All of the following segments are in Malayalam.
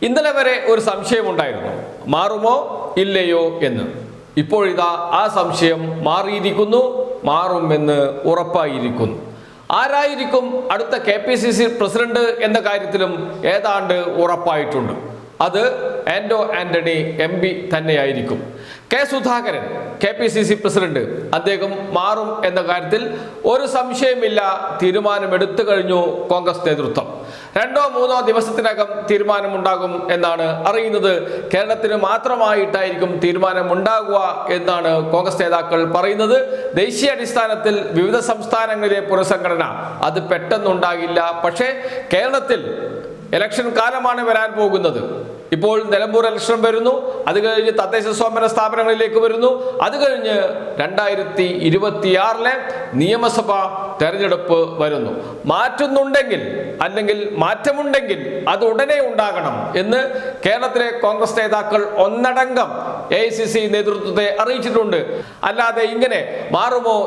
ഇന്നലെ വരെ ഒരു സംശയമുണ്ടായിരുന്നു, മാറുമോ ഇല്ലയോ എന്ന്. ഇപ്പോഴിതാ ആ സംശയം മാറിയിരിക്കുന്നു, മാറുമെന്ന് ഉറപ്പായിരിക്കുന്നു. ആരായിരിക്കും അടുത്ത KPCC പ്രസിഡന്റ് എന്ന കാര്യത്തിലും ഏതാണ്ട് ഉറപ്പായിട്ടുണ്ട്. അത് ആന്റോ ആന്റണി MP തന്നെയായിരിക്കും. കെ സുധാകരൻ KPCC പ്രസിഡന്റ്, അദ്ദേഹം മാറും എന്ന കാര്യത്തിൽ ഒരു സംശയമില്ല. തീരുമാനമെടുത്തു കഴിഞ്ഞു കോൺഗ്രസ് നേതൃത്വം. 2-3 ദിവസത്തിനകം തീരുമാനമുണ്ടാകും എന്നാണ് അറിയുന്നത്. കേരളത്തിന് മാത്രമായിട്ടായിരിക്കും തീരുമാനമുണ്ടാകുക എന്നാണ് കോൺഗ്രസ് നേതാക്കൾ പറയുന്നത്. ദേശീയ അടിസ്ഥാനത്തിൽ വിവിധ സംസ്ഥാനങ്ങളിലെ പുനഃസംഘടന അത് പെട്ടെന്നുണ്ടാകില്ല. പക്ഷേ കേരളത്തിൽ ഇലക്ഷൻ കാലമാണ് വരാൻ പോകുന്നത്. ഇപ്പോൾ നിലമ്പൂർ ഇലക്ഷൻ വരുന്നു, അത് കഴിഞ്ഞ് തദ്ദേശ സ്വയംഭരണ സ്ഥാപനങ്ങളിലേക്ക് വരുന്നു, അത് കഴിഞ്ഞ് 2026 നിയമസഭാ തെരഞ്ഞെടുപ്പ് വരുന്നു. മാറ്റുന്നുണ്ടെങ്കിൽ അല്ലെങ്കിൽ മാറ്റമുണ്ടെങ്കിൽ അത് ഉടനെ ഉണ്ടാകണം എന്ന് കേരളത്തിലെ കോൺഗ്രസ് നേതാക്കൾ ഒന്നടങ്കം AICC നേതൃത്വത്തെ അറിയിച്ചിട്ടുണ്ട്. അല്ലാതെ ഇങ്ങനെ മാറുമോ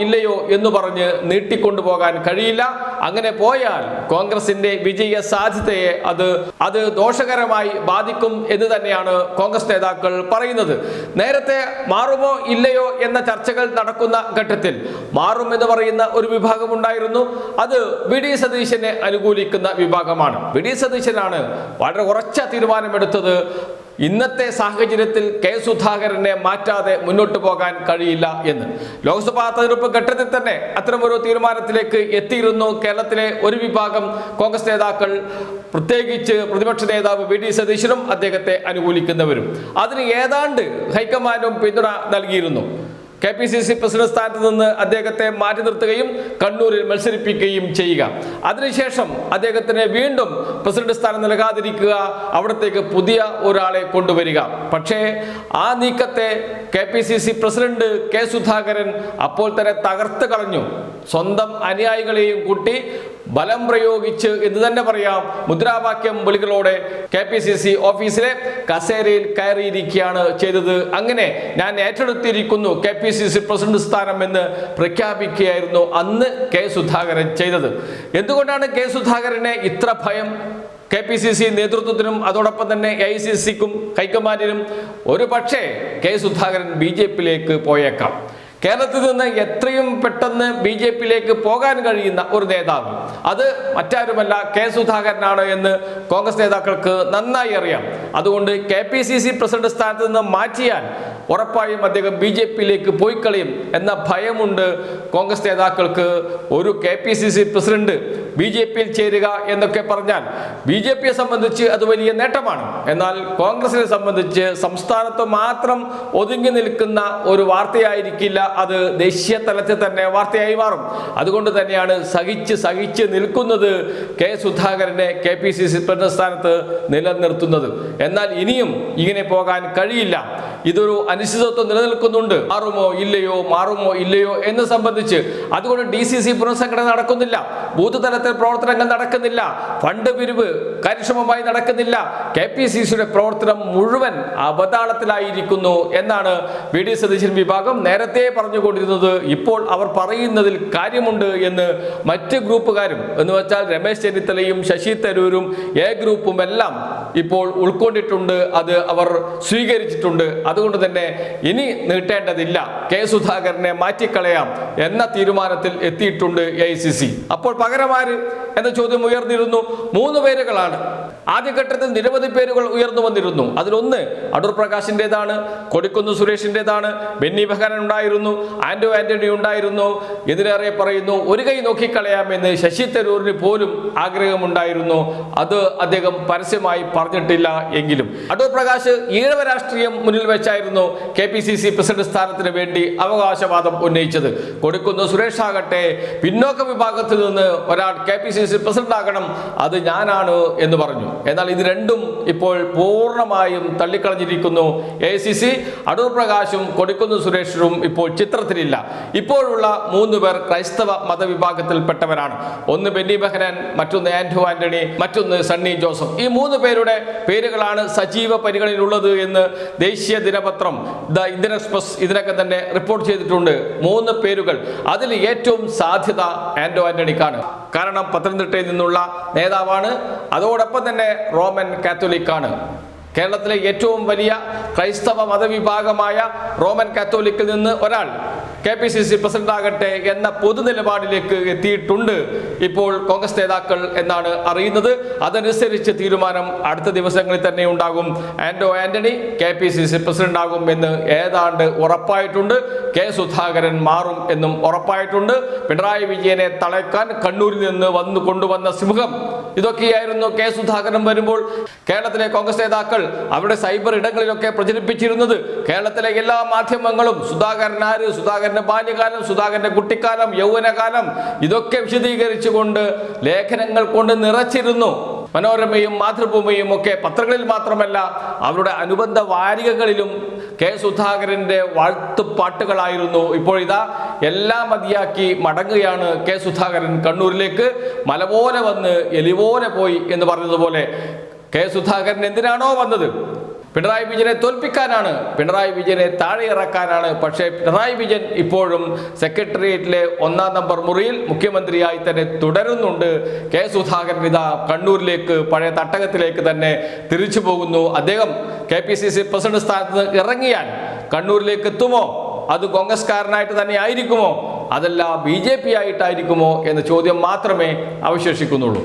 ഇല്ലയോ എന്ന് പറഞ്ഞ് നീട്ടിക്കൊണ്ടുപോകാൻ കഴിയില്ല. അങ്ങനെ പോയാൽ കോൺഗ്രസിന്റെ വിജയ സാധ്യതയെ അത് ദോഷകരമായി ബാധിക്കും എന്ന് തന്നെയാണ് കോൺഗ്രസ് നേതാക്കൾ പറയുന്നത്. നേരത്തെ മാറുമോ ഇല്ലയോ എന്ന ചർച്ചകൾ നടക്കുന്ന ഘട്ടത്തിൽ മാറുമെന്ന് പറയുന്ന ഒരു വിഭാഗം ഉണ്ടായിരുന്നു. അത് VD സതീശനെ അനുകൂലിക്കുന്ന വിഭാഗമാണ്. VD സതീശനാണ് വളരെ ഉറച്ച തീരുമാനമെടുത്തത്. ഇന്നത്തെ സാഹചര്യത്തിൽ കെ സുധാകരനെ മാറ്റാതെ മുന്നോട്ട് പോകാൻ കഴിയില്ല എന്ന്. ലോക്സഭാ തെരഞ്ഞെടുപ്പ് ഘട്ടത്തിൽ തന്നെ അത്തരമൊരു തീരുമാനത്തിലേക്ക് എത്തിയിരുന്നു കേരളത്തിലെ ഒരു വിഭാഗം കോൺഗ്രസ് നേതാക്കൾ, പ്രത്യേകിച്ച് പ്രതിപക്ഷ നേതാവ് VD സതീശനും അദ്ദേഹത്തെ അനുകൂലിക്കുന്നവരും. അതിന് ഏതാണ്ട് ഹൈക്കമാൻഡും പിന്തുണ നൽകിയിരുന്നു. KPCC പ്രസിഡന്റ് സ്ഥാനത്ത് നിന്ന് അദ്ദേഹത്തെ മാറ്റി നിർത്തുകയും കണ്ണൂരിൽ മത്സരിപ്പിക്കുകയും ചെയ്യുക. അതിനുശേഷം അദ്ദേഹത്തിന് വീണ്ടും പ്രസിഡന്റ് സ്ഥാനം നൽകാതിരിക്കുക, അവിടത്തേക്ക് പുതിയ ഒരാളെ കൊണ്ടുവരിക. പക്ഷേ ആ നീക്കത്തെ KPCC പ്രസിഡന്റ് കെ സുധാകരൻ അപ്പോൾ തന്നെ തകർത്ത് കളഞ്ഞു. സ്വന്തം അനുയായികളെയും കൂട്ടി ബലം പ്രയോഗിച്ച് എന്ന് തന്നെ പറയാം, മുദ്രാവാക്യം വിളികളോടെ KPCC ഓഫീസിലെ കസേരയിൽ കയറിയിരിക്കുകയാണ് ചെയ്തത്. അങ്ങനെ ഞാൻ ഏറ്റെടുത്തിരിക്കുന്നു KPCC പ്രസിഡന്റ് സ്ഥാനം എന്ന് പ്രഖ്യാപിക്കുകയായിരുന്നു അന്ന് കെ സുധാകരൻ ചെയ്തത്. എന്തുകൊണ്ടാണ് കെ സുധാകരനെ ഇത്ര ഭയം? KPCC നേതൃത്വത്തിനും അതോടൊപ്പം തന്നെ AICCക്കും ഹൈക്കമാൻഡിനും ഒരു പക്ഷേ കെ സുധാകരൻ BJPയിലേക്ക് പോയേക്കാം. കേരളത്തിൽ നിന്ന് എത്രയും പെട്ടെന്ന് BJPയിലേക്ക് പോകാൻ കഴിയുന്ന ഒരു നേതാവ് അത് മറ്റാരുമല്ല കെ സുധാകരനാണ് എന്ന് കോൺഗ്രസ് നേതാക്കൾക്ക് നന്നായി അറിയാം. അതുകൊണ്ട് KPCC പ്രസിഡന്റ് സ്ഥാനത്ത് നിന്ന് മാറ്റിയാൽ ഉറപ്പായും അദ്ദേഹം BJPയിലേക്ക് പോയി കളയും എന്ന ഭയമുണ്ട് കോൺഗ്രസ് നേതാക്കൾക്ക്. ഒരു KPCC പ്രസിഡന്റ് BJPയിൽ ചേരുക എന്നൊക്കെ പറഞ്ഞാൽ BJPയെ സംബന്ധിച്ച് അത് വലിയ നേട്ടമാണ്. എന്നാൽ കോൺഗ്രസിനെ സംബന്ധിച്ച് സംസ്ഥാനത്ത് മാത്രം ഒതുങ്ങി നിൽക്കുന്ന ഒരു വാർത്തയായിരിക്കില്ല, അത് ദേശീയ തലത്തിൽ തന്നെ വാർത്തയായി മാറും. അതുകൊണ്ട് തന്നെയാണ് സഹിച്ച് നിൽക്കുന്നത് കെ സുധാകരനെ KPCC പ്രസിഡന്റ് സ്ഥാനത്ത് നിലനിർത്തുന്നത്. എന്നാൽ ഇനിയും ഇങ്ങനെ പോകാൻ കഴിയില്ല. ഇതൊരു അനിശ്ചിതത്വം നിലനിൽക്കുന്നുണ്ട്. മാറുമോ ഇല്ലയോ എന്ന് സംബന്ധിച്ച്. അതുകൊണ്ട് DCC പുനഃസംഘടന നടക്കുന്നില്ല, ബൂത്ത് തലത്തിൽ പ്രവർത്തനങ്ങൾ നടക്കുന്നില്ല, ഫണ്ട് പിരിവ് കാര്യക്ഷമമായി നടക്കുന്നില്ല. KPCCയുടെ പ്രവർത്തനം മുഴുവൻ അവതാളത്തിലായിരിക്കുന്നു എന്നാണ് VD സതീശൻ വിഭാഗം നേരത്തെ പറഞ്ഞുകൊണ്ടിരുന്നത്. ഇപ്പോൾ അവർ പറയുന്നതിൽ കാര്യമുണ്ട് എന്ന് മറ്റ് ഗ്രൂപ്പുകാരും, എന്ന് വെച്ചാൽ രമേശ് ചെന്നിത്തലയും ശശി തരൂരും A ഗ്രൂപ്പും എല്ലാം ഇപ്പോൾ ഉൾക്കൊണ്ടിട്ടുണ്ട്, അത് അവർ സ്വീകരിച്ചിട്ടുണ്ട്. അതുകൊണ്ട് തന്നെ ഇനി നീട്ടേണ്ടതില്ല, കെ സുധാകരനെ മാറ്റിക്കളയാം എന്ന തീരുമാനത്തിൽ എത്തിയിട്ടുണ്ട് AICC. അപ്പോൾ പകരമാര് എന്ന ചോദ്യം ഉയർന്നിരുന്നു. 3 പേരുകളാണ്. ആദ്യഘട്ടത്തിൽ നിരവധി പേരുകൾ ഉയർന്നു വന്നിരുന്നു. അതിലൊന്ന് അടൂർ പ്രകാശിൻ്റെതാണ്, കൊടിക്കുന്ന് സുരേഷിൻ്റെതാണ്, ബെന്നി ബെഹനാൻ ഉണ്ടായിരുന്നു, ആന്റോ ആന്റണി ഉണ്ടായിരുന്നു. ഇതിലേറെ പറയുന്നു ഒരു കൈ നോക്കിക്കളയാമെന്ന് ശശി തരൂരിന് പോലും ആഗ്രഹമുണ്ടായിരുന്നു. അത് അദ്ദേഹം പരസ്യമായി പറഞ്ഞിട്ടില്ല. എങ്കിലും അടൂർ പ്രകാശ് ഈഴവ രാഷ്ട്രീയം മുന്നിൽ വെച്ചായിരുന്നു KPCC പ്രസിഡന്റ് സ്ഥാനത്തിന് വേണ്ടി അവകാശവാദം ഉന്നയിച്ചത്. കൊടിക്കുന്ന് സുരേഷ് ആകട്ടെ പിന്നോക്ക വിഭാഗത്തിൽ നിന്ന് ഒരാൾ KPCC പ്രസിഡന്റ് ആകണം, അത് ഞാനാണ് എന്ന് പറഞ്ഞു. എന്നാൽ ഇത് രണ്ടും ഇപ്പോൾ പൂർണ്ണമായും തള്ളിക്കളഞ്ഞിരിക്കുന്നു AICC. അടൂർ പ്രകാശും കൊടിക്കുന്ന് സുരേഷും ഇപ്പോൾ ചിത്രത്തിലില്ല. ഇപ്പോഴുള്ള 3 പേർ ക്രൈസ്തവ മതവിഭാഗത്തിൽപ്പെട്ടവരാണ്. ഒന്ന് ബെന്നി ബെഹനാൻ, മറ്റൊന്ന് ആന്റോ ആന്റണി, മറ്റൊന്ന് സണ്ണി ജോസഫ്. ഈ 3 പേരുടെ പേരുടെ പേരുകളാണ് സജീവ പരിഗണനയിലുള്ളത് എന്ന് ദേശീയ ദിനപത്രം ദ ഇന്ത്യൻ എക്സ്പ്രസ് ഇതിനൊക്കെ തന്നെ റിപ്പോർട്ട് ചെയ്തിട്ടുണ്ട്. 3 പേരുകൾ. അതിൽ ഏറ്റവും സാധ്യത ആന്റോ ആന്റണിക്കാണ്. കാരണം പത്തനംതിട്ടയിൽ നിന്നുള്ള നേതാവാണ്, അതോടൊപ്പം തന്നെ റോമൻ കാത്തോലിക്കാണ്. കേരളത്തിലെ ഏറ്റവും വലിയ ക്രൈസ്തവ മതവിഭാഗമായ റോമൻ കാത്തോലിക്കിൽ നിന്ന് ഒരാൾ KPCC പ്രസിഡന്റ് ആകട്ടെ എന്ന പൊതുനിലപാടിലേക്ക് എത്തിയിട്ടുണ്ട് ഇപ്പോൾ കോൺഗ്രസ് നേതാക്കൾ എന്നാണ് അറിയുന്നത്. അതനുസരിച്ച് തീരുമാനം അടുത്ത ദിവസങ്ങളിൽ തന്നെ ഉണ്ടാകും. ആന്റോ ആന്റണി KPCC പ്രസിഡന്റ് ആകും എന്ന് ഏതാണ്ട് ഉറപ്പായിട്ടുണ്ട്. കെ സുധാകരൻ മാറും എന്നും ഉറപ്പായിട്ടുണ്ട്. പിണറായി വിജയനെ തളയ്ക്കാൻ കണ്ണൂരിൽ നിന്ന് കൊണ്ടുവന്ന സിംഹം ഇതൊക്കെയായിരുന്നു കെ സുധാകരൻ വരുമ്പോൾ കേരളത്തിലെ കോൺഗ്രസ് നേതാക്കൾ അവരുടെ സൈബർ ഇടങ്ങളിലൊക്കെ പ്രചരിപ്പിച്ചിരുന്നത്. കേരളത്തിലെ എല്ലാ മാധ്യമങ്ങളും സുധാകരൻ ആര്, സുധാകരന്റെ ബാല്യകാലം, സുധാകരന്റെ കുട്ടിക്കാലം, യൗവനകാലം ഇതൊക്കെ വിശദീകരിച്ചുകൊണ്ട് ലേഖനങ്ങൾ കൊണ്ട് നിറച്ചിരുന്നു. മനോരമയും മാതൃഭൂമിയും ഒക്കെ പത്രങ്ങളിൽ മാത്രമല്ല അവരുടെ അനുബന്ധ വാരികകളിലും കെ സുധാകരന്റെ വാഴ്ത്തുപാട്ടുകളായിരുന്നു. ഇപ്പോൾ ഇതാ എല്ലാം മതിയാക്കി മടങ്ങുകയാണ് കെ സുധാകരൻ കണ്ണൂരിലേക്ക്. മല പോലെ വന്ന് എലിപോലെ പോയി എന്ന് പറഞ്ഞതുപോലെ കെ സുധാകരൻ എന്തിനാണോ വന്നത്? പിണറായി വിജയനെ തോൽപ്പിക്കാനാണ്, പിണറായി വിജയനെ താഴെ ഇറക്കാനാണ്. പക്ഷേ പിണറായി വിജയൻ ഇപ്പോഴും സെക്രട്ടേറിയറ്റിലെ 1-ാം നമ്പർ മുറിയിൽ മുഖ്യമന്ത്രിയായി തന്നെ തുടരുന്നുണ്ട്. കെ സുധാകരൻ ഇതാ കണ്ണൂരിലേക്ക് പഴയ തട്ടകത്തിലേക്ക് തന്നെ തിരിച്ചു പോകുന്നു. അദ്ദേഹം KPCC പ്രസിഡന്റ് സ്ഥാനത്ത് നിന്ന് ഇറങ്ങിയാൽ കണ്ണൂരിലേക്ക് എത്തുമോ? അത് കോൺഗ്രസ്കാരനായിട്ട് തന്നെ ആയിരിക്കുമോ? അതല്ല BJP ആയിട്ടായിരിക്കുമോ എന്ന ചോദ്യം മാത്രമേ അവശേഷിക്കുന്നുള്ളൂ.